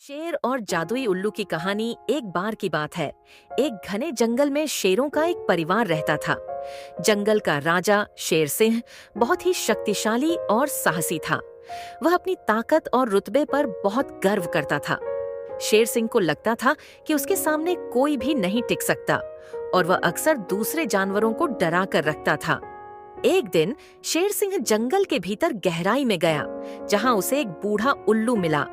शेर और जादुई उल्लू की कहानी एक बार की बात है। एक घने जंगल में शेरों का एक परिवार रहता था। जंगल का राजा शेर सिंह बहुत ही शक्तिशाली और साहसी था। वह अपनी ताकत और रुतबे पर बहुत गर्व करता था। शेर सिंह को लगता था कि उसके सामने कोई भी नहीं टिक सकता और वह अक्सर दूसरे जानवरों को डरा कर रखता था। एक दिन शेर सिंह जंगल के भीतर गहराई में गया, जहां उसे एक बूढ़ा उल्लू मिला।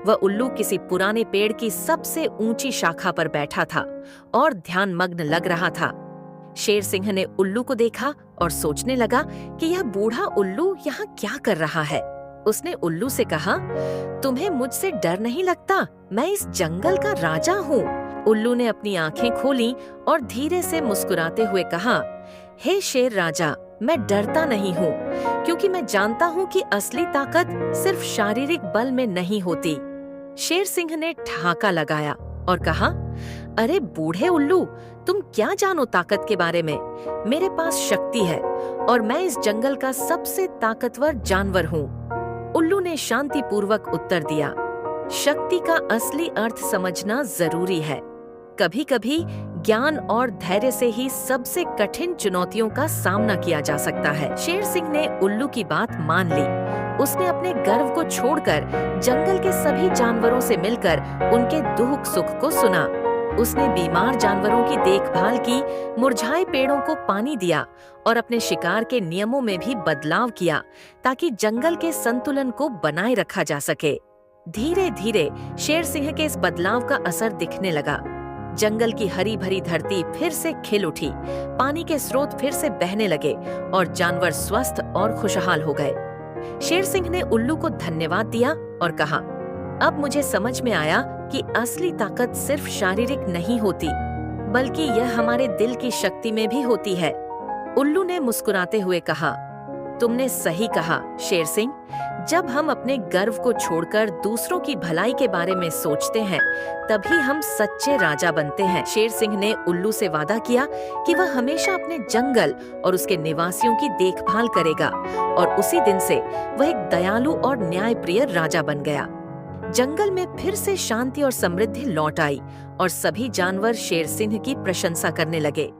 वह उल्लू किसी पुराने पेड़ की सबसे ऊंची शाखा पर बैठा था और ध्यान मग्न लग रहा था। शेर सिंह ने उल्लू को देखा और सोचने लगा कि यह बूढ़ा उल्लू यहाँ क्या कर रहा है। उसने उल्लू से कहा, तुम्हें मुझसे डर नहीं लगता? मैं इस जंगल का राजा हूँ। उल्लू ने अपनी आंखें खोलीं और धीरे से मुस्कुराते हुए कहा, हे शेर राजा, मैं डरता नहीं हूँ, क्योंकि मैं जानता हूँ कि असली ताकत सिर्फ शारीरिक बल में नहीं होती। शेर सिंह ने ठहाका लगाया और कहा, अरे बूढ़े उल्लू, तुम क्या जानो ताकत के बारे में? मेरे पास शक्ति है और मैं इस जंगल का सबसे ताकतवर जानवर हूँ। उल्लू ने शांतिपूर्वक उत्तर दिया, शक्ति का असली अर्थ समझना जरूरी है। कभी-कभी ज्ञान और धैर्य से ही सबसे कठिन चुनौतियों का सामना किया जा सकता है। शेर सिंह ने उल्लू की बात मान ली। उसने अपने गर्व को छोड़कर जंगल के सभी जानवरों से मिलकर उनके दुख सुख को सुना। उसने बीमार जानवरों की देखभाल की, मुरझाए पेड़ों को पानी दिया और अपने शिकार के नियमों में भी बदलाव किया, ताकि जंगल के संतुलन को बनाए रखा जा सके। धीरे धीरे शेर सिंह के इस बदलाव का असर दिखने लगा। जंगल की हरी भरी धरती फिर से खिल उठी, पानी के स्रोत फिर से बहने लगे और जानवर स्वस्थ और खुशहाल हो गए। शेर सिंह ने उल्लू को धन्यवाद दिया और कहा, अब मुझे समझ में आया कि असली ताकत सिर्फ शारीरिक नहीं होती, बल्कि यह हमारे दिल की शक्ति में भी होती है। उल्लू ने मुस्कुराते हुए कहा, तुमने सही कहा शेर सिंह। जब हम अपने गर्व को छोड़कर दूसरों की भलाई के बारे में सोचते हैं, तभी हम सच्चे राजा बनते हैं। शेर सिंह ने उल्लू से वादा किया कि वह हमेशा अपने जंगल और उसके निवासियों की देखभाल करेगा, और उसी दिन से वह एक दयालु और न्यायप्रिय राजा बन गया। जंगल में फिर से शांति और समृद्धि लौट आई और सभी जानवर शेर सिंह की प्रशंसा करने लगे।